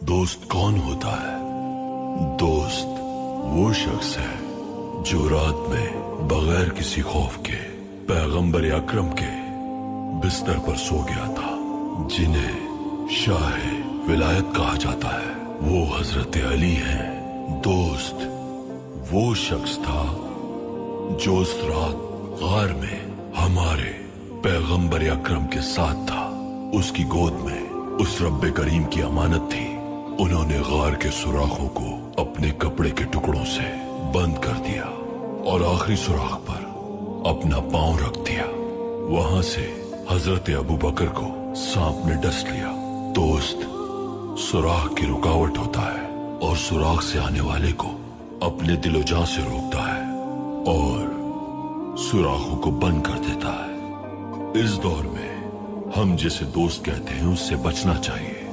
दोस्त कौन होता है? दोस्त वो शख्स है जो रात में बगैर किसी खौफ के पैगंबर अकरम के बिस्तर पर सो गया था, जिन्हें शाह विलायत कहा जाता है। वो हजरत अली हैं। दोस्त वो शख्स था जो उस रात गार में हमारे पैगंबर अकरम के साथ था। उसकी गोद में उस रब्बे करीम की अमानत थी। उन्होंने गार के सुराखों को अपने कपड़े के टुकड़ों से बंद कर दिया और आखिरी सुराख पर अपना पांव रख दिया। वहां से हजरत अबू बकर को सांप ने डस लिया। दोस्त सुराख की रुकावट होता है और सुराख से आने वाले को अपने दिलो जान से रोकता है और सुराखों को बंद कर देता है। इस दौर में हम जिसे दोस्त कहते हैं उससे बचना चाहिए।